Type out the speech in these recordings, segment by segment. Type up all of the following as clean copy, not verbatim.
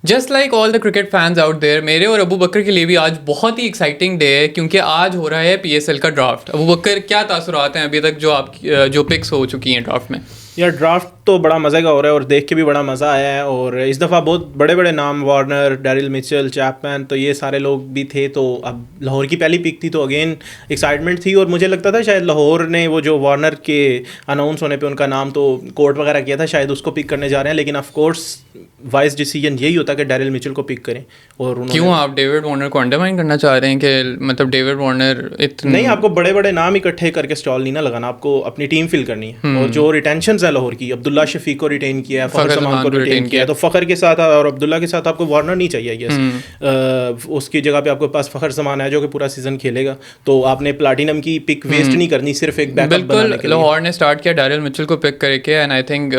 Just like all the cricket fans out there, मेरे और अबू बकर के लिए भी आज बहुत ही एक्साइटिंग डे है क्योंकि आज हो रहा है पीएसएल का ड्राफ्ट। अबू बकर, क्या तासुरात हैं अभी तक जो आपकी जो पिक्स हो चुकी हैं ड्राफ्ट में? यार ड्राफ्ट तो बड़ा मज़े का हो रहा है और देख के भी बड़ा मज़ा आया है। और इस दफ़ा बहुत बड़े बड़े नाम, वार्नर, डैरिल मिचेल, चैपमैन, तो ये सारे लोग भी थे। तो अब लाहौर की पहली पिक थी तो अगेन एक्साइटमेंट थी। और मुझे लगता था शायद लाहौर ने वो जो वार्नर के अनाउंस होने पे उनका नाम तो कोर्ट वगैरह किया था, शायद उसको पिक करने जा रहे हैं। लेकिन ऑफ कोर्स वाइस डिसीजन यही होता है कि डैरिल मिचेल को पिक करें। और क्यों आप डेविड वार्नर को अंडरमाइन करना चाह रहे हैं कि मतलब डेविड वार्नर इतने नहीं, आपको बड़े बड़े नाम इकट्ठे करके स्टॉल नहीं ना लगाना, आपको अपनी टीम फिल करनी है। और जो रिटेंशन है लाहौर की, अब्दुल्ला शफीक को रिटेन किया है, फ़खर जमान को रिटेन किया है, तो फ़खर के साथ और अब्दुल्ला के साथ आपको वार्नर नहीं चाहिए। यस, उसकी जगह पे आपके पास फ़खर जमान है जो कि पूरा सीजन खेलेगा। तो आपने प्लाटिनम की पिक वेस्ट नहीं करनी सिर्फ एक बैकअप बनाने के लिए। लाहौर ने स्टार्ट किया डैरिल मिचेल को पिक करके एंड आई थिंक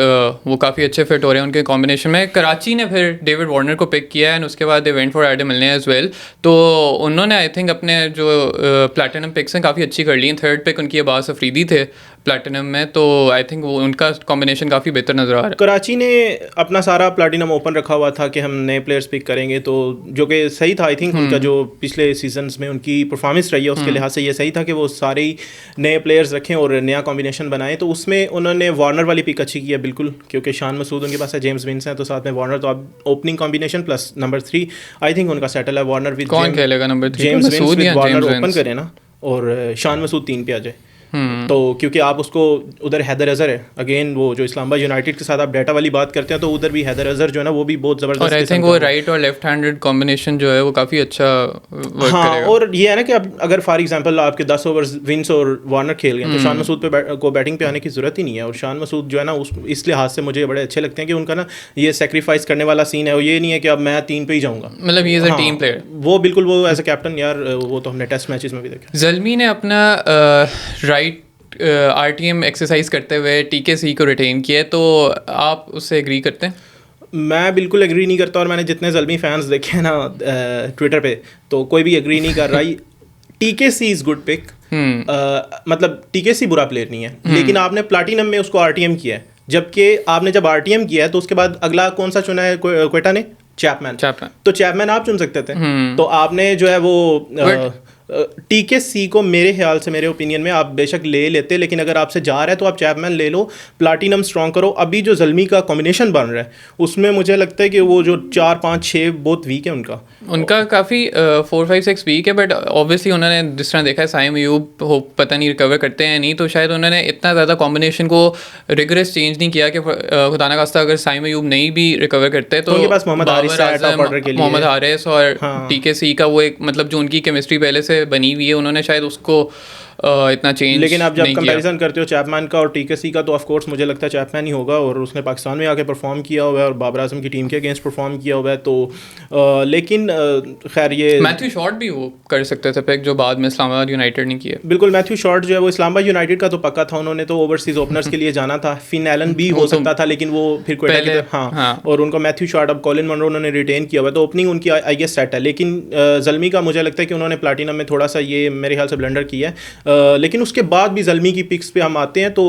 वो काफ़ी अच्छे फिट हो रहे हैं उनके कॉम्बिनेशन में। कराची ने फिर डेविड वार्नर को पिक किया एंड उसके बाद दे वेंट फॉर एडम मिलने एज वेल। तो उन्होंने आई थिंक अपने जो प्लैटिनम पिक्स हैं काफ़ी अच्छी कर ली हैं। थर्ड पिक उनकी अब्बास अफरीदी थे प्लैटिनम में, तो आई थिंक वो उनका कॉम्बिनेशन काफ़ी बेहतर नज़र आ रहा है। कराची ने अपना सारा प्लैटिनम ओपन रखा हुआ था कि हम नए प्लेयर्स पिक करेंगे, तो जो कि सही था। आई थिंक उनका जो पिछले सीजन्स में उनकी परफॉर्मेंस रही है उसके लिहाज से ये सही था कि वो सारे ही नए प्लेयर्स रखें और नया कॉम्बिनेशन बनाएं। तो उसमें उन्होंने वार्नर वाली पिक अच्छी की है बिल्कुल, क्योंकि शान मसूद उनके पास है, जेम्स विंस हैं, तो साथ में वार्नर, तो अब opening combination plus number 3 I think उनका सेटल है। वार्नर विद कौन खेलेगा number 3? James Vince with Warner open करें ना, और शान मसूद 3 पे आ जाए। तो क्योंकि आप उसको उधर हैदर अजहर है, अगेन वो जो इस्लामाबाद यूनाइटेड के साथ आप डाटा वाली बात करते हैं तो उधर भी हैदर अजहर जो है ना वो भी बहुत ज़बरदस्त। और आई थिंक वो राइट और लेफ्ट हैंडेड कॉम्बिनेशन जो है वो काफ़ी अच्छा वर्क हाँ करेगा। और ये है ना कि अब अगर फॉर एग्जांपल आपके 10 ओवर्स विंस और वार्नर खेल गए तो शान मसूद को बैटिंग पे आने की ज़रूरत ही नहीं है। और शान मसूद जो है ना इस लिहाज से मुझे बड़े अच्छे लगते हैं कि उनका ना ये सेक्रीफाइस करने वाला सीन है। और ये नहीं है कि अब मैं 3 पे ही जाऊँगा, मतलब ही इज़ अ टीम प्लेयर। वो बिल्कुल वो एज अ कैप्टन यार, वो तो हमने टेस्ट मैचेस में भी देखा। ज़ल्मी ने अपना राइट आरटीएम एक्सरसाइज करते हुए टीकेसी को रिटेन किया, तो आप उससे एग्री करते हैं? मैं बिल्कुल एग्री नहीं करता, और मैंने जितने ज़ल्मी फैंस देखे हैं ना ट्विटर पे, तो कोई भी एग्री नहीं कर रहा। टीकेसी इज़ गुड पिक, मतलब टीकेसी बुरा प्लेयर नहीं है, लेकिन आपने प्लाटिनम में उसको आरटीएम किया है। जबकि आपने जब आरटीएम किया है तो उसके बाद अगला कौन सा चुना है क्वेटा ने? चैपमैन। तो चैपमैन आप चुन सकते थे, तो आपने जो है वो टीकेसी को मेरे ख्याल से, मेरे ओपिनियन में आप बेशक ले लेते, लेकिन अगर आपसे जा रहा है तो आप चैपमैन ले लो, प्लाटिनम स्ट्रॉन्ग करो। अभी जो ज़ल्मी का कॉम्बिनेशन बन रहा है उसमें मुझे लगता है कि वो जो 4, 5, 6 बहुत वीक है उनका काफ़ी 4, 5, 6 वीक है। बट ऑब्वियसली उन्होंने जिस तरह देखा है साइम अयूब हो पता नहीं रिकवर करते हैं नहीं, तो शायद उन्होंने इतना ज़्यादा कॉम्बिनेशन को रिगरस चेंज नहीं किया कि खुदा ना खास्ता अगर साइम अयूब नहीं भी रिकवर करते तो उनके पास मोहम्मद हारिस और टीकेसी का वो एक मतलब जो उनकी केमिस्ट्री पहले से बनी हुई है, उन्होंने शायद उसको इतना चेंज। लेकिन आप जब कंपैरिजन करते हो चैपमैन का और टीकेसी का, तो ऑफ कोर्स मुझे लगता है चैपमैन ही होगा, और उसने पाकिस्तान में आके परफॉर्म किया हुआ है और बाबर आजम की टीम के अगेंस्ट परफॉर्म किया हुआ है। तो लेकिन खैर ये मैथ्यू शॉर्ट भी वो कर सकते थे पिक, जो बाद में इस्लामाबाद यूनाइटेड ने किया। बिल्कुल, मैथ्यू शॉर्ट जो है वो इस्लामाबाद यूनाइटेड का तो पक्का था, उन्होंने तो ओवरसीज ओपनर्स के लिए जाना था। फिन एलन भी हो सकता था, लेकिन वो फिर क्वेटा की हाँ, और उनका मैथ्यू शॉर्ट, अब कॉलिन मनरो उन्होंने रिटेन किया हुआ है, तो ओपनिंग उनकी आई गेस सेट है। लेकिन ज़ल्मी का मुझे लगता है कि उन्होंने प्लाटिनम में थोड़ा सा ये मेरे ख्याल से ब्लंडर किया है। लेकिन उसके बाद भी ज़ल्मी की पिक्स पे हम आते हैं तो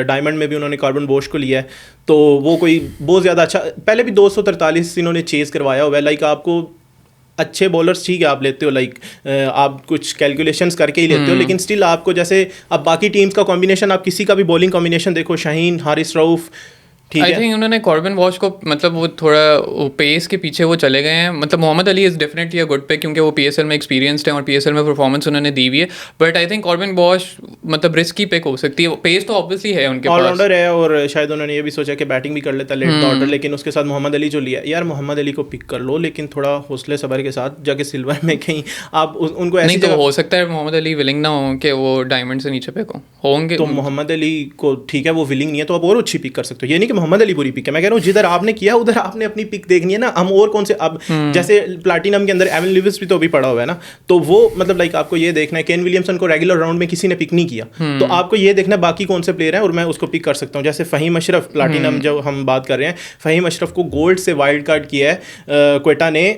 डायमंड में भी उन्होंने कार्बन बोश को लिया है, तो वो कोई बहुत ज़्यादा अच्छा, पहले भी 243 इन्होंने चेज़ करवाया हुआ है। लाइक आपको अच्छे बॉलर्स ठीक है आप लेते हो, लाइक आप कुछ कैलकुलेशंस करके ही लेते हो, लेकिन स्टिल आपको जैसे अब बाकी टीम्स का कॉम्बिनेशन, आप किसी का भी बॉलिंग कॉम्बिनेशन देखो, शाहीन, हारिस रऊफ, आई थिंक उन्होंने कॉर्बन वॉश को मतलब वो थोड़ा पेस के पीछे वो चले गए हैं। मतलब Mohammad Ali is definitely a good pick क्योंकि वो पीएसएल में एक्सपीरियंस्ड है और पीएसएल में परफॉर्मेंस उन्होंने दी हुई है। But I think carbon wash मतलब रिस्की पिक हो सकती है, पेस तो ऑब्वियसली है उनके पास, ऑलराउंडर है, और शायद उन्होंने ये भी सोचा कि बैटिंग भी कर लेता लेट ऑर्डर, लेकिन उसके साथ मोहम्मद अली जो लिया, यार मोहम्मद अली को पिक कर लो, लेकिन थोड़ा हौसले सबर के साथ जाके सिल्वर में कहीं आप उनको ऐसी नहीं, तो हो सकता है मोहम्मद अली विलिंग ना हो कि वो डायमंड से नीचे पिक होंगे, तो मोहम्मद अली को ठीक है वो विलिंग नहीं है तो आप और अच्छी पिक कर सकते हो। ये नहीं कि मोहम्मद अली बुरी पिक है, मैं कह रहा हूँ जिधर आपने किया उधर आपने अपनी पिक देखनी है ना। हम और कौन से अब जैसे प्लाटिनम के अंदर एवन लिविस भी तो अभी पड़ा हुआ है ना, तो वो मतलब लाइक आपको ये देखना है केन विलियमसन को रेगुलर राउंड में किसी ने पिक नहीं किया, तो आपको ये देखना है बाकी कौन से प्लेयर हैं और मैं उसको पिक कर सकता हूँ। जैसे फ़हीम अशरफ, प्लाटिनम जो हम बात कर रहे हैं, फ़हीम अशरफ को गोल्ड से वाइल्ड कार्ड किया है क्वेटा ने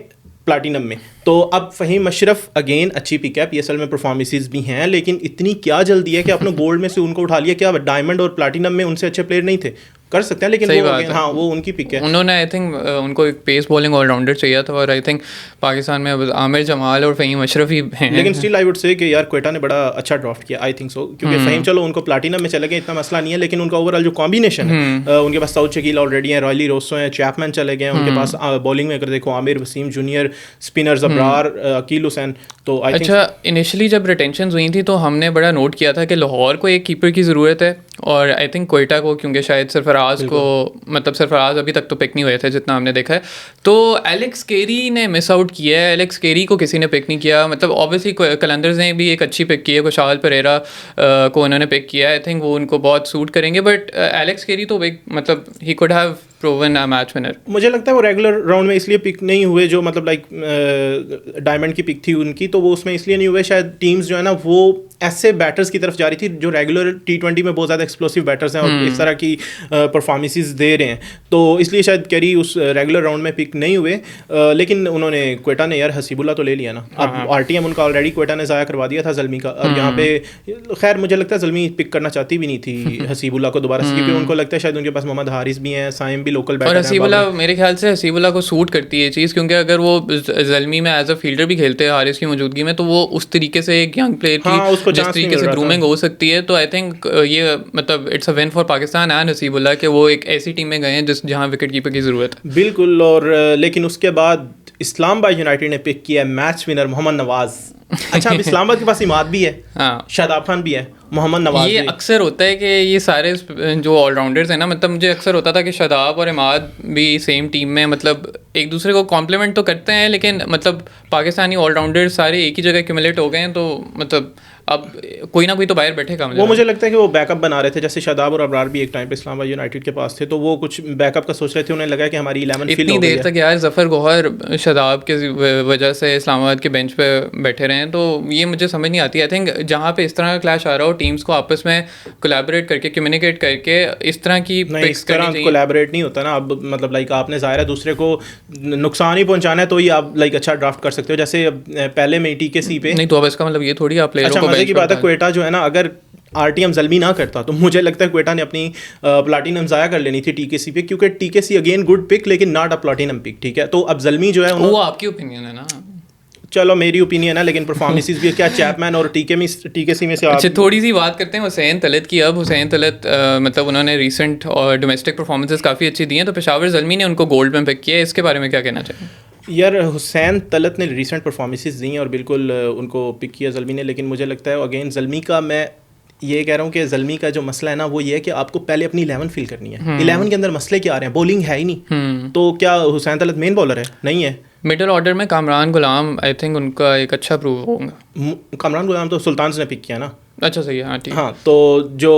प्लाटिनम में, तो अब फ़हीम अशरफ अगेन अच्छी पिक है, पीएसएल में परफॉर्मेंसेस भी हैं, लेकिन इतनी क्या जल्दी है कि आपने गोल्ड में से उनको उठा लिया, क्या डायमंड और प्लाटिनम में उनसे अच्छे प्लेयर नहीं थे? कर सकते हैं, लेकिन वो हाँ वो उनकी पिक है। उन्होंने आई थिंक उनको एक पेस बॉलिंग ऑलराउंडर चाहिए था, और आई थिंक पाकिस्तान में अब आमिर जमाल और फ़हीम अशरफ ही हैं। लेकिन स्टिल आई वुड से कि यार क्वेटा ने बड़ा अच्छा ड्राफ्ट किया, आई थिंक सो, क्योंकि फ़हीम चलो उनको प्लाटिनम में चले गए, इतना मसला नहीं है, लेकिन उनका ओवरऑल जो कॉम्बिनेशन है, उनके पास साउथ शकील ऑलरेडी है, रॉयली रोसो हैं, चैपमैन चले गए हैं, उनके पास बॉलिंग में अगर देखो आमिर वसीम जूनियर, स्पिनर्स अब्रार, अकील हुसैन। तो अच्छा, इनिशियली जब रिटेंशन हुई थी तो हमने बड़ा नोट किया था कि लाहौर को एक कीपर की ज़रूरत है, और आई थिंक कोयटा को, क्योंकि शायद सरफराज को, मतलब सरफराज अभी तक तो पिक नहीं हुए थे जितना हमने देखा है, तो एलेक्स केरी ने मिस आउट किया है। एलेक्स केरी को किसी ने पिक नहीं किया, मतलब ऑब्वियसली कलंदर्स ने भी एक अच्छी पिक की है, खुशहाल परेरा को उन्होंने पिक किया है, आई थिंक वो उनको बहुत सूट करेंगे, बट एलेक्स केरी तो एक मतलब he could have proven a match winner. मुझे लगता है वो रेगुलर राउंड में इसलिए पिक नहीं हुए, जो मतलब लाइक डायमंड की पिक थी उनकी, तो वो उसमें इसलिए नहीं हुए, शायद टीम्स जो है ना वो ऐसे बैटर्स की तरफ जा रही थी जो रेगुलर T20 में बहुत ज़्यादा एक्सप्लोसिव बैटर्स हैं और इस तरह की परफॉर्मेंसेस दे रहे हैं, तो इसलिए शायद कैरी उस रेगुलर राउंड में पिक नहीं हुए। लेकिन उन्होंने क्वेटा ने यार हसीबुल्ला तो ले लिया ना, अब RTM उनका ऑलरेडी क्वेटा ने ज़ाया करवा दिया था ज़ल्मी का। अब यहाँ पे खैर मुझे लगता है ज़ल्मी पिक करना चाहती भी नहीं थी हसीबुल्ला को दोबारा से, क्योंकि उनको लगता है शायद उनके पास मोहम्मद हारिस भी हैं, साइम भी लोकल बैटर हैं, और हसीबुल्ला मेरे ख्याल से हसीबुल्ला को सूट करती है चीज़, क्योंकि अगर वो ज़ल्मी में एज अ फील्डर भी खेलते हैं हारिस की मौजूदगी में, तो वो उस तरीके से एक यंग प्लेयर की जिस तरीके से ग्रूमिंग हो सकती है, तो आई थिंक ये मतलब it's a win for Pakistan and Hasibullah कि वो एक ऐसी टीम में गए हैं जहाँ विकेट कीपर की ज़रूरत है। बिल्कुल। और लेकिन उसके बाद इस्लामाबाद यूनाइटेड ने पिक किया मैच विनर मोहम्मद नवाज। अच्छा, अब इस्लामाबाद के पास इमाद भी है, शादाब खान भी है, मोहम्मद नवाज। ये अक्सर होता है कि ये सारे जो ऑलराउंडर्स हैं ना, मतलब मुझे अक्सर होता था कि शादाब और इमाद भी सेम टीम में मतलब एक दूसरे को कॉम्प्लीमेंट तो करते हैं, लेकिन मतलब पाकिस्तानी ऑलराउंडर्स सारे एक ही जगह एक्यूमुलेट हो गए हैं, तो मतलब अब कोई ना कोई तो बाहर बैठेगा। वो मुझे लगता है कि वो बैकअप बना रहे थे, जैसे शादाब और अबरार भी एक टाइम पे इस्लामाबाद यूनाइटेड के पास थे, तो वो कुछ बैकअप का सोच रहे थे, उन्हें लगा कि हमारी 11 फिल हो गई है। इतनी देर तक यार जफ़र गौहर शादाब के वजह से इस्लामाबाद के बेंच पे बैठे रहे हैं, तो ये मुझे समझ नहीं आती। आई थिंक जहाँ पे इस तरह का क्लैश आ रहा हो, टीम्स को आपस में कोलैबोरेट करके, कम्युनिकेट करके इस तरह की पिक्स करनी चाहिए। कोलैबोरेट नहीं होता ना, अब मतलब लाइक आपने ज़ाहिर है दूसरे को नुकसान ही पहुंचाना है, तो ही आप लाइक अच्छा ड्राफ्ट कर सकते हो। जैसे पहले में TKC पे नहीं, तो अब इसका मतलब ये थोड़ी आप प्लेयरों को मजे की बात है, क्वेटा जो है ना, अगर RTM ज़ल्मी ना करता तो मुझे लगता है क्वेटा ने अपनी प्लाटिनम ज़ाया कर लेनी थी TKC पे, क्योंकि TKC अगेन गुड पिक लेकिन नॉट अ प्लाटिनम पिक, ठीक है। तो अब ज़ल्मी जो है वो आपकी ओपिनियन है ना, चलो मेरी ओपिनियन है, लेकिन परफॉर्मेंसेस भी क्या चैपमैन और TKC में से अच्छा थोड़ी सी बात करते हैं हुसैन तलत की। अब हुसैन तलत मतलब उन्होंने रिसेंट और डोमेस्टिक परफॉर्मेंसेस काफ़ी अच्छी दी हैं, तो पेशावर ज़ल्मी ने उनको गोल्ड में पिक किया है, इसके बारे में क्या कहना चाहिए? यार हुसैन तलत ने रिसेंट परफॉर्मेंसेस दी हैं और बिल्कुल उनको पिक किया ज़ल्मी ने, लेकिन मुझे लगता है अगेन ज़ल्मी का, मैं ये कह रहा हूँ कि ज़ल्मी का जो मसला है ना वो ये है कि आपको पहले अपनी 11 फिल करनी है। 11 के अंदर मसले क्या आ रहे हैं, बॉलिंग है ही नहीं, तो क्या हुसैन तलत मेन बॉलर है? नहीं है। मिडिल ऑर्डर में कामरान गुलाम आई थिंक उनका एक अच्छा प्रूव होगा। कामरान गुलाम तो सुल्तान ने पिक किया ना। अच्छा सही है, हाँ ठीक। हाँ, तो जो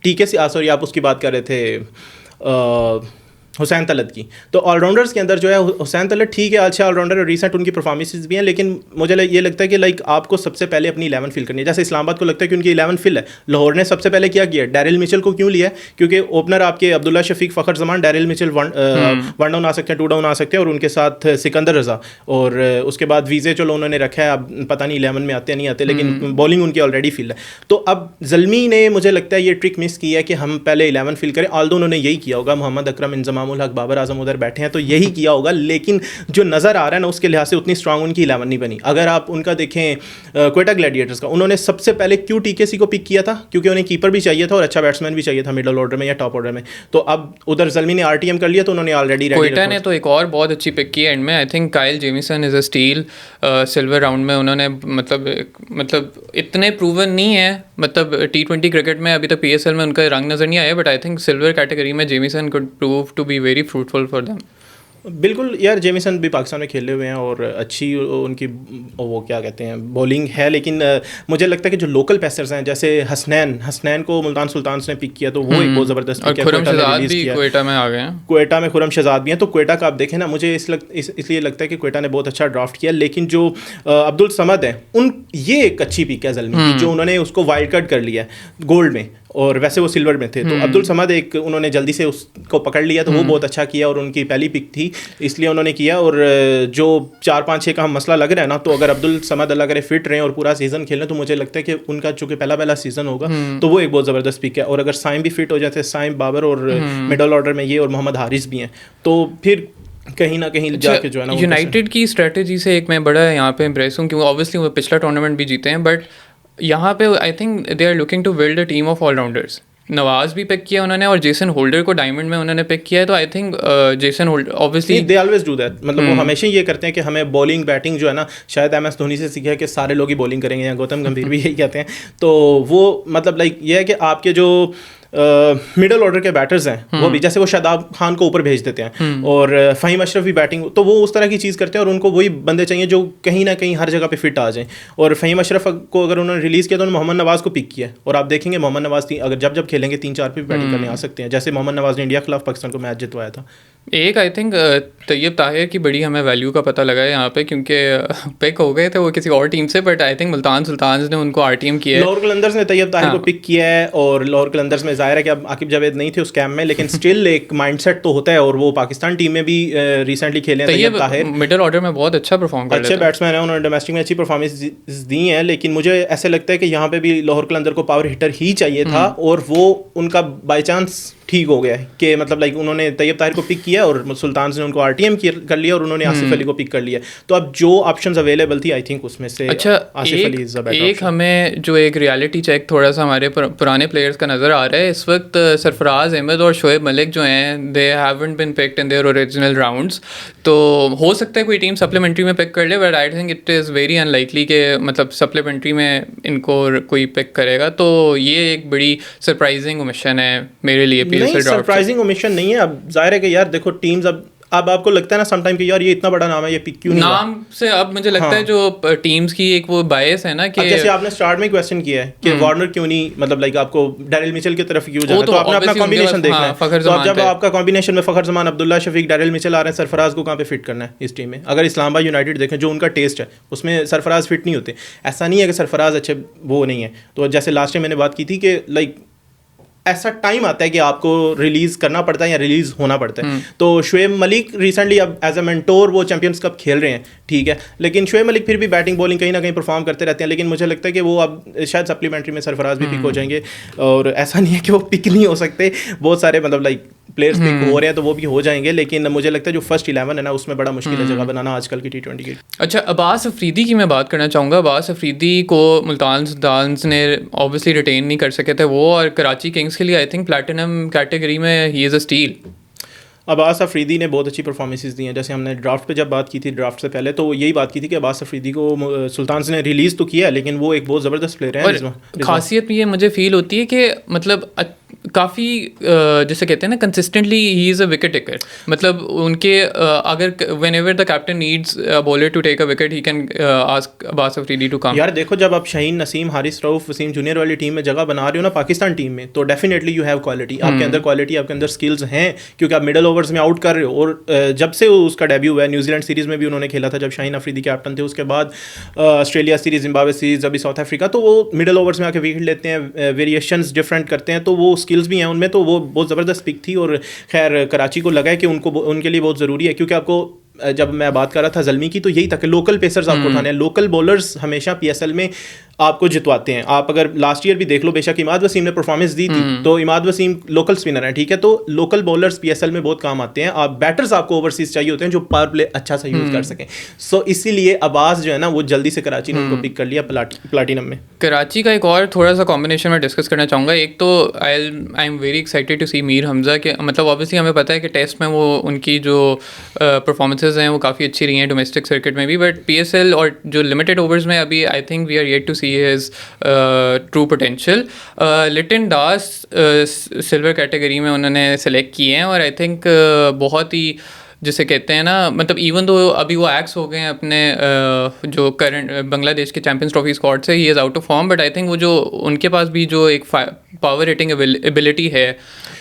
TKC सॉरी आप उसकी बात कर रहे थे हुसैन तलत की, तो ऑलराउंडर्स के अंदर जो है हुसैन तलत ठीक है, अच्छा ऑलराउंडर और रिसेंट उनकी परफॉर्मेंसेस भी हैं, लेकिन मुझे ये लगता है कि लाइक आपको सबसे पहले अपनी 11 फिल करनी है। जैसे इस्लामाबाद को लगता है कि उनकी 11 फिल है, लाहौर ने सबसे पहले क्या किया, डैरिल मिचेल को क्यों लिया है? क्योंकि ओपनर आपके Abdullah Shafique Fakhar Zaman, Daryl Mitchell 1 down आ सकते हैं, 2 डाउन आ सकते हैं, और उनके साथ सिकंदर रज़ा, और उसके बाद वीज़े चलो उन्होंने रखा है, अब पता नहीं 11 में आते नहीं आते, लेकिन बॉलिंग उनकी ऑलरेडी फिल है। तो अब ज़ल्मी ने मुझे लगता है ये ट्रिक मिस की है कि हम पहले 11 फिल करें, ऑल्दो उन्होंने यही किया होगा, मोहम्मद अकरम, इंज़मामुल हक, बाबर आजम उधर बैठे हैं तो यही किया होगा, लेकिन जो नज़र आ रहा है ना उसके लिहाज से उतनी स्ट्रांग उनकी 11 नहीं बनी। अगर आप उनका देखें क्वेटा ग्लैडिएटर्स का, उन्होंने सबसे पहले क्यों TKC को पिक किया था? क्योंकि उन्हें कीपर भी चाहिए था और अच्छा बैट्समैन भी चाहिए था मिडिल ऑर्डर में या टॉप ऑर्डर में। तो अब उधर ज़ल्मी ने RTM कर लिया, तो उन्होंने ऑलरेडी क्वेटा ने तो एक और बहुत अच्छी पिक की एंड में, I think Kyle Jameson is a steel silver round में। उन्होंने मतलब इतने प्रूवन नहीं है, मतलब T20 क्रिकेट में अभी तक PSL में उनका रंग नज़र नहीं आया, but I think silver category में Jamieson could prove to be very fruitful for them. बिल्कुल यार, जेमिसन भी पाकिस्तान में खेले हुए हैं और अच्छी उनकी वो क्या कहते हैं बॉलिंग है, लेकिन मुझे लगता है कि जो लोकल पेसर्स हैं जैसे हसनैन को मुल्तान सुल्तान ने पिक किया, तो वो एक बहुत ज़बरदस्त पिक है। क्वेटा में आ गए हैं, क्वेटा में खुरम शहजाद भी हैं, तो क्वेटा का आप देखें ना, मुझे इसलिए लगता है कि क्वेटा ने बहुत अच्छा ड्राफ्ट किया, लेकिन जो अब्दुल समद है ये एक अच्छी पिक है ज़ल्मी की, जो उन्होंने उसको वाइल्ड कार्ड कर लिया है गोल्ड में, और वैसे वो सिल्वर में थे। तो अब्दुल समद एक उन्होंने जल्दी से उसको पकड़ लिया, तो वो बहुत अच्छा किया और उनकी पहली पिक थी इसलिए उन्होंने किया। और जो 4-5-6 का हम मसला लग रहा है ना, तो अगर अब्दुल समद अल्लाह करे फिट रहे और पूरा सीजन खेलें तो मुझे लगता है कि उनका चूंकि पहला सीजन होगा तो वो एक बहुत ज़बरदस्त पिक है। और अगर साइम भी फिट हो जाते हैं, साइम, बाबर और मिडल ऑर्डर में ये और मोहम्मद हारिस भी हैं, तो फिर कहीं ना कहीं जाके जो है ना यूनाइटेड की स्ट्रेटजी से एक मैं बड़ा यहाँ पे इम्प्रेस हूँ क्योंकि ऑब्वियसली वो पिछला टूर्नामेंट भी जीते हैं, बट यहाँ पे I think they are looking to build a team of allrounders. Nawaz भी पिक किया उन्होंने और जेसन होल्डर को डायमंड में उन्होंने पिक किया है, तो I think Jason holder obviously they always do that. मतलब वो हमेशा ये करते हैं कि हमें बॉलिंग बैटिंग जो है ना, शायद MS धोनी से सीखा है कि सारे लोग ही बॉलिंग करेंगे, या गौतम गंभीर भी यही कहते हैं। तो वो मतलब लाइक ये है कि आपके जो मिडल ऑर्डर के बैटर्स हैं वो भी, जैसे वो शादाब खान को ऊपर भेज देते हैं और फ़हीम अशरफ भी बैटिंग, तो वो उस तरह की चीज़ करते हैं और उनको वही बंदे चाहिए जो कहीं ना कहीं हर जगह पे फिट आ जाएं। और फ़हीम अशरफ को अगर उन्होंने रिलीज़ किया तो उन्होंने मोहम्मद नवाज़ को पिक किया, और आप देखेंगे मोहम्मद नवाज़ अगर जब खेलेंगे 3-4 पे बैटिंग करने आ सकते हैं, जैसे मोहम्मद नवाज़ ने इंडिया के खिलाफ पाकिस्तान को मैच जितवाया था। एक आई थिंक तैयब ताहिर की बड़ी हमें वैल्यू का पता लगा है यहाँ पे, क्योंकि पिक हो गए थे वो किसी और टीम से, but I think Multan Sultans ने उनको RTM किया है। लाहौर कलंदर्स ने तैयब ताहिर को पिक किया है, और लाहौर कलंदर्स में ज़ाहिर है कि अब आकिब जावेद नहीं थे उस कैम्प में, लेकिन स्टिल एक माइंडसेट तो होता है, और वो पाकिस्तान टीम में भी रिसेंटली खेले हैं तैयब ताहिर। मिडल ऑर्डर में बहुत अच्छा परफॉर्म कर अच्छे बैट्समैन हैं, उन्होंने डोमेस्टिक में अच्छी परफॉर्मेंस दी है, लेकिन मुझे ऐसे लगता है कि यहाँ पे भी लाहौर कलंदर को पावर हिटर ही चाहिए था, और वो उनका बाई चांस ठीक हो गया है कि मतलब लाइक उन्होंने तैयब ताहिर को पिक किया और सुल्तान ने उनको RTM कर लिया और उन्होंने आसिफ अली को पिक कर लिया। तो अब जो ऑप्शंस अवेलेबल थी आई थिंक उसमें से अच्छा Asif Ali is the better एक हमें जो एक रियलिटी चेक थोड़ा सा हमारे पुराने प्लेयर्स का नज़र आ रहा है इस वक्त। सरफराज अहमद और शोएब मलिक जो हैं they haven't been picked in their original rounds, तो हो सकता है कोई टीम सप्लीमेंट्री में पिक कर ले, but I think it is very unlikely कि मतलब सप्लीमेंट्री में इनको कोई पिक करेगा, तो ये एक बड़ी सरप्राइजिंग ओमिशन है मेरे लिए। सरप्राइजिंग ओमिशन नहीं है। अब जाहिर है कि यार देखो टीम्स अब आपको लगता है ना समटाइम कि यार ये इतना बड़ा नाम है, ये पिक क्यों नहीं नाम से अब मुझे लगता है जो टीम्स की एक वो बायस है ना कि जैसे आपने स्टार्ट में क्वेश्चन किया है कि वार्नर क्यों नहीं, मतलब लाइक आपको डैरिल मिचेल की तरफ क्यों जाना, तो आपने अपना कॉम्बिनेशन देखना है। तो अब जब आपका कॉम्बिनेशन में फ़खर जमान, अब्दुल्ला शफीक, डैरिल मिचेल आ रहे हैं, सरफराज को कहाँ पे फिट करना है इस टीम में? अगर इस्लामाबाद यूनाइटेड देखें जो उनका टेस्ट है उसमें सरफराज फिट नहीं होते। ऐसा नहीं है कि सरफराज अच्छे वो नहीं है, तो जैसे लास्ट टाइम मैंने बात की थी कि लाइक ऐसा टाइम आता है कि आपको रिलीज़ करना पड़ता है या रिलीज़ होना पड़ता है। तो शोएब मलिक रिसेंटली अब एज अ मेंटोर वो चैंपियंस कप खेल रहे हैं, ठीक है, लेकिन शोएब मलिक फिर भी बैटिंग बॉलिंग कहीं ना कहीं परफॉर्म करते रहते हैं, लेकिन मुझे लगता है कि वो अब शायद सप्लीमेंट्री में सरफराज भी पिक हो जाएंगे। और ऐसा नहीं है कि वो पिक नहीं हो सकते, बहुत सारे मतलब लाइक प्लेयर्स पिक हो रहे हैं तो वो भी हो जाएंगे, लेकिन मुझे लगता है जो फर्स्ट 11 है ना उसमें बड़ा मुश्किल है जगह बनाना आजकल की T20 की। अच्छा, अब्बास अफरीदी की मैं बात करना चाहूँगा। अब्बास अफरीदी को मुल्तान सुल्तान्स ने ऑब्वियसली रिटेन नहीं कर सके थे वो, और कराची किंग्स के लिए आई थिंक प्लैटिनम कैटेगरी में ही is a steel. Abbas Afridi ने बहुत अच्छी परफॉर्मेंसेस दी हैं। जैसे हमने ड्राफ्ट पे जब बात की थी, ड्राफ्ट से पहले तो यही बात की थी कि अब्बास अफरीदी को सुल्तान ने रिलीज़ तो किया है, लेकिन वो एक बहुत ज़बरदस्त प्लेयर है। और खासियत ये मुझे फील होती है कि मतलब काफ़ी जैसे कहते हैं ना consistently he is a wicket taker, मतलब उनके अगर whenever the captain needs bowler to take a wicket he can ask Abbas Afridi to come. यार देखो, जब आप शाहीन नसीम, हारिस रऊफ, वसीम जूनियर वाली टीम में जगह बना रहे हो ना पाकिस्तान टीम में, तो डेफिनेटली यू हैव क्वालिटी, आपके अंदर क्वालिटी, आपके अंदर स्किल्स हैं, क्योंकि आप मिडल ओवर्स में आउट कर रहे हो। और जब से उसका डेब्यू हुआ है, न्यूजीलैंड सीरीज़ में भी उन्होंने खेला था जब शाहीन अफरीदी कैप्टन थे, उसके बाद ऑस्ट्रेलिया सीरीज़, जिम्बाब्वे सीरीज़, अभी साउथ अफ्रीका, तो वो मिडल ओवर्स में आके विकेट लेते हैं, वेरिएशंस डिफरेंट करते हैं, तो वो स्किल्स भी हैं उनमें, तो वो बहुत ज़बरदस्त पिक थी। और खैर कराची को लगा है कि उनको उनके लिए बहुत ज़रूरी है, क्योंकि आपको जब मैं बात कर रहा था ज़ल्मी की तो यही था कि लोकल पेसर्स आपको उठाने हैं। लोकल बॉलर्स हमेशा PSL में आपको जितवाते हैं। आप अगर लास्ट ईयर भी देख लो, बेशक इमाद वसीम ने परफॉर्मेंस दी थी, तो इमाद वसीम लोकल स्पिनर है, ठीक है, तो लोकल बॉलर्स PSL में बहुत काम आते हैं। आप बैटर्स आपको ओवरसीज चाहिए होते हैं जो पावर प्ले अच्छा सा यूज़ कर सकें। सो इसीलिए अब्बास जो है ना वो जल्दी से कराची ने उनको पिक कर लिया प्लाटिनम में। कराची का एक और थोड़ा सा कॉम्बिनेशन में डिस्कस करना चाहूँगा। एक तो I am very excited to see Mir Hamza के, मतलब ऑब्वियसली हमें पता है कि टेस्ट में वो उनकी जो परफॉर्मेंसेज हैं वो काफ़ी अच्छी रही हैं डोमेस्टिक सर्किट में भी, बट PSL और जो लिमिटेड ओवर्स में अभी I think we are yet to see his true potential. Liton Das silver category में उन्होंने सेलेक्ट किए हैं, और आई थिंक बहुत ही जिसे कहते हैं ना, मतलब इवन तो अभी वो एक्स हो गए हैं अपने जो करंट बांग्लादेश के चैंपियंस ट्रॉफी स्क्वाड से, he is out of form, but I think वो जो उनके पास भी जो एक पावर हिटिंग एबिलिटी है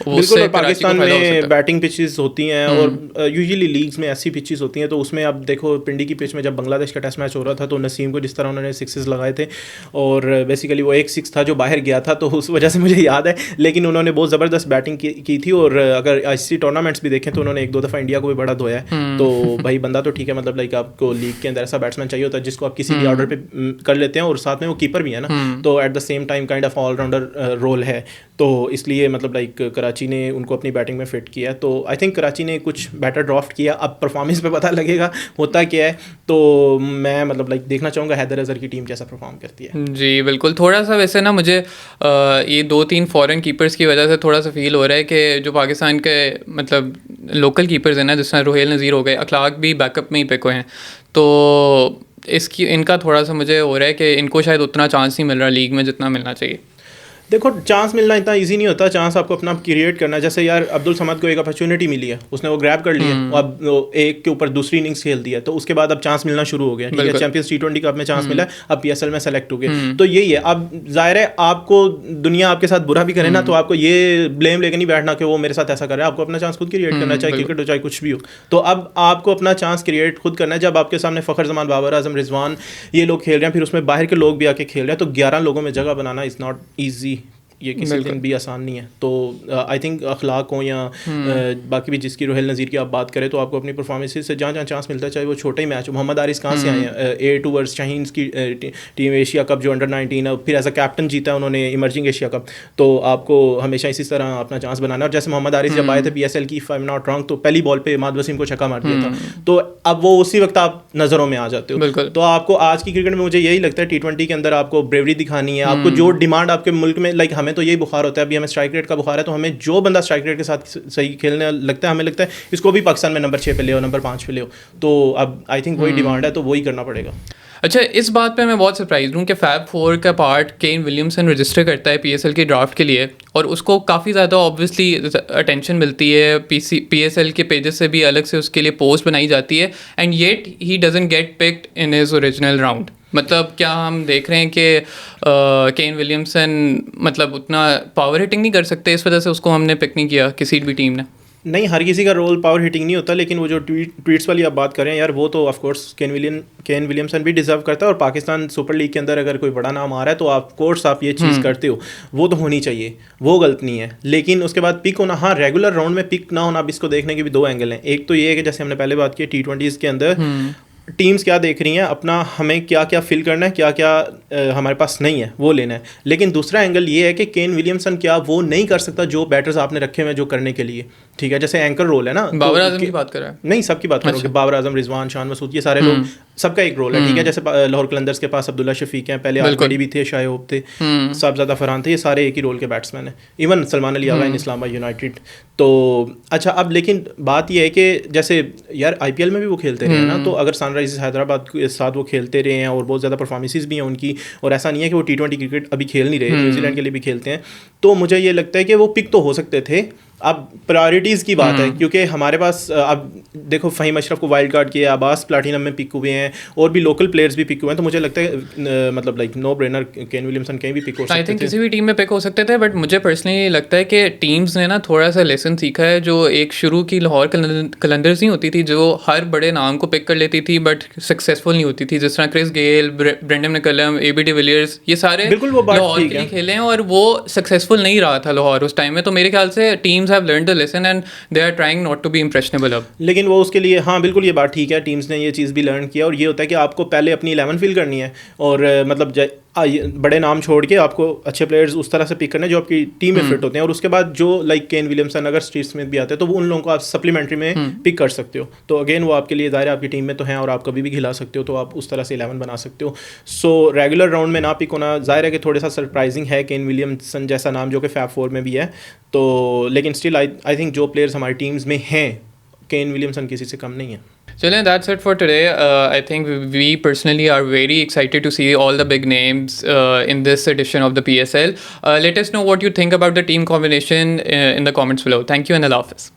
बिल्कुल। और पाकिस्तान में बैटिंग पिचेस होती हैं और यूजुअली लीग्स में ऐसी पिचेस होती हैं, तो उसमें आप देखो पिंडी की पिच में जब बांग्लादेश का टेस्ट मैच हो रहा था तो नसीम को जिस तरह उन्होंने सिक्सेस लगाए थे, और बेसिकली वो एक सिक्स था जो बाहर गया था, तो उस वजह से मुझे याद है। लेकिन उन्होंने बहुत ज़बरदस्त बैटिंग की थी, और अगर ICC टूर्नामेंट्स भी देखें तो उन्होंने 1-2 दफ़ा इंडिया को भी बड़ा धोया है। तो भाई बंदा तो ठीक है, मतलब लाइक आपको लीग के अंदर ऐसा बैट्समैन चाहिए होता है जिसको आप किसी भी ऑर्डर पे कर लेते हैं, और साथ में वो कीपर भी है ना, तो at the same time kind of allrounder role है। तो इसलिए मतलब लाइक कराची ने उनको अपनी बैटिंग में फिट किया, तो आई थिंक कराची ने कुछ बेटर ड्राफ्ट किया। अब परफॉर्मेंस पे पता लगेगा होता क्या है, तो मैं मतलब लाइक देखना चाहूँगा हैदर अजहर की टीम कैसा परफॉर्म करती है। जी बिल्कुल। थोड़ा सा वैसे ना मुझे ये 2-3 फॉरेन कीपर्स की वजह से थोड़ा सा फील हो रहा है कि जो पाकिस्तान के मतलब लोकल कीपर्स हैं ना, जिस तरह रुहेल नज़ीर हो गए, अखलाक भी बैकअप में ही पिक हुए हैं, तो इनका थोड़ा सा मुझे हो रहा है कि इनको शायद उतना चांस नहीं मिल रहा लीग में जितना मिलना चाहिए। देखो चांस मिलना इतना इजी नहीं होता, चांस आपको अपना क्रिएट करना है। जैसे यार अब्दुल समद को एक अपॉर्चुनिटी मिली है, उसने वो ग्रैब कर लिया, अब एक के ऊपर दूसरी इनिंग्स खेल दी है, तो उसके बाद अब चांस मिलना शुरू हो गया। ठीक है, चैंपियंस T20 कप में चांस मिला है, अब PSL में सेलेक्ट हो गए, तो यही है। अब जाहिर है आपको दुनिया आपके साथ बुरा भी करे ना, तो आपको ये ब्लेम लेके नहीं बैठना कि वो मेरे साथ ऐसा कर रहा है। आपको अपना चांस खुद क्रिएट करना है, चाहे क्रिकेट हो चाहे कुछ भी हो। तो अब आपको अपना चांस क्रिएट खुद करना है। जब आपके सामने फ़खर जमान, बाबर आजम, रिजवान ये लोग खेल रहे हैं, फिर उसमें बाहर के लोग भी आके खेल रहे हैं, तो 11 लोगों में जगह बनाना इज़ नॉट ईजी, ये किसी दिन भी आसान नहीं है। तो आई थिंक अखलाक हो या बाकी भी, जिसकी रुहेल नज़ीर की आप बात करें, तो आपको अपनी परफॉर्मेंसेस से जहाँ जहाँ चांस मिलता है, चाहे वो छोटा ही मैच हो। मोहम्मद आरिस कहाँ से आए हैं, A2 वर्स शाहीन की टीम एशिया कप जो अंडर-19 है, फिर एज अ कैप्टन जीता है उन्होंने इमर्जिंग एशिया कप। तो आपको हमेशा इसी तरह अपना चांस बनाना। और जैसे मोहम्मद आरिस जब आए थे PSL की, if I am not wrong, तो पहली बॉल पे इमाद वसीम को छक्का मार दिया था, तो अब वो उसी वक्त आप नज़रों में आ जाते हो। तो आपको आज की क्रिकेट में मुझे यही लगता है T20 के अंदर आपको ब्रेवरी दिखानी है, आपको जो डिमांड आपके मुल्क में, लाइक हमें तो यही बुखार होता है, हमें स्ट्राइक रेट का बुखार है, तो हमें जो बंदा स्ट्राइक रेट के साथ सही खेलने लगता है, हमें लगता है इसको भी पाकिस्तान में नंबर 6 पे ले हो, नंबर 5 पे ले हो। तो अब आई थिंक वही डिमांड है, तो वही करना पड़ेगा। अच्छा, इस बात पे मैं बहुत सरप्राइज हूँ कि फैब 4 का पार्ट केन विलियमसन रजिस्टर करता है PSL की ड्राफ्ट के लिए, और उसको काफ़ी ज़्यादा ऑब्वियसली अटेंशन मिलती है, PSL के पेजेस से भी अलग से उसके लिए पोस्ट बनाई जाती है, and yet he doesn't get picked in his original round. मतलब क्या हम देख रहे हैं कि केन विलियमसन मतलब उतना पावर हिटिंग नहीं कर सकते, इस वजह से उसको हमने पिक नहीं किया किसी भी टीम ने? नहीं, हर किसी का रोल पावर हिटिंग नहीं होता, लेकिन वो जो ट्वीट्स वाली आप बात कर रहे हैं यार, वो तो ऑफ कोर्स केन विलियमसन भी डिजर्व करता है, और पाकिस्तान सुपर लीग के अंदर अगर कोई बड़ा नाम आ रहा है तो ऑफ कोर्स आप ये चीज़ करते हो, वो तो होनी चाहिए, वो गलत नहीं है। लेकिन उसके बाद पिक होना, हाँ रेगुलर राउंड में पिक ना होना, अब इसको देखने के भी 2 एंगल हैं। एक तो ये है कि जैसे हमने पहले बात की T20s के अंदर टीम्स क्या देख रही हैं, अपना हमें क्या क्या फिल करना है, क्या क्या हमारे पास नहीं है वो लेना है। लेकिन दूसरा एंगल ये है कि केन विलियमसन क्या वो नहीं कर सकता जो बैटर्स आपने रखे हुए हैं जो करने के लिए, ठीक है, जैसे एंकर रोल है ना। बाबर आजम की बात कर रहा है? नहीं, सबकी बात करोगे, बाबर आजम, रिजवान, शान मसूद, ये सारे लोग, सबका एक रोल है, ठीक है। जैसे लाहौर कलंदर्स के पास अब्दुल्ला शफीक हैं, पहले आलमगीर भी थे, शायद थे, साहबजादा फरहान थे, ये सारे एक ही रोल के बैट्समैन हैं। इवन सलमान अली आगा इन इस्लामाबाद यूनाइटेड। तो अच्छा, अब लेकिन बात यह है कि जैसे यार IPL में भी वो खेलते रहे हैं ना, तो अगर सनराइजर्स हैदराबाद के साथ वो खेलते रहे हैं और बहुत ज़्यादा परफॉर्मेंसेस भी हैं उनकी, और ऐसा नहीं है कि वो T20 क्रिकेट अभी खेल नहीं रहे, न्यूजीलैंड के लिए भी खेलते हैं, तो मुझे ये लगता है कि वो पिक तो हो सकते थे। अब प्रायोरिटीज़ की बात है, क्योंकि हमारे पास अब देखो फ़हीम अशरफ को वाइल्ड कार्ड किया, अब्बास प्लैटिनम में पिक हुए हैं, और भी लोकल प्लेयर्स भी पिक हुए हैं, तो मुझे लगता है मतलब like no brainer Kane Williamson कहीं भी पिक हो सकते थे। आई थिंक किसी भी टीम में पिक हो सकते थे, बट मुझे पर्सनली लगता है कि टीम्स ने ना थोड़ा सा लेसन सीखा है, जो एक शुरू की लाहौर कलंदर्स नहीं होती थी जो हर बड़े नाम को पिक कर लेती थी बट सक्सेसफुल नहीं होती थी, जिस तरह Chris Gayle, Brendon McCullum, AB de Villiers, ये सारे लाहौर के लिए खेले हैं, और वो सक्सेसफुल नहीं रहा था लाहौर उस टाइम में। तो मेरे ख्याल से teams have learned the lesson and they are trying not to be impressionable अब। लेकिन वो उसके लिए, हाँ बिल्कुल ये बात ठीक है, टीम्स ने ये चीज़ भी लर्न किया, और ये होता है कि आपको पहले अपनी 11 फिल करनी है, और मतलब बड़े नाम छोड़ के आपको अच्छे प्लेयर्स उस तरह से पिक करने जो आपकी टीम में फिट होते हैं, और उसके बाद जो लाइक केन विलियमसन, अगर स्टीव स्मिथ भी आते हैं, तो वो उन लोगों को आप सप्लीमेंट्री में पिक कर सकते हो। तो अगेन वो आपके लिए ज़ाहिर आपकी टीम में तो हैं, और आप कभी भी खिला सकते हो, तो आप उस तरह से 11 बना सकते हो। सो रेगुलर राउंड में ना पिक होना ज़ाहिर है कि थोड़ा सा सरप्राइजिंग है, केन विलियमसन जैसा नाम जो कि फैब 4 में भी है। तो लेकिन स्टिल आई थिंक जो प्लेयर्स हमारी टीम्स में हैं, केन विलियमसन किसी से कम नहीं है। Chale, that's it for today. I think we personally are very excited to see all the big names in this edition of the PSL. Let us know what you think about the team combination in the comments below. Thank you and Allah Hafiz.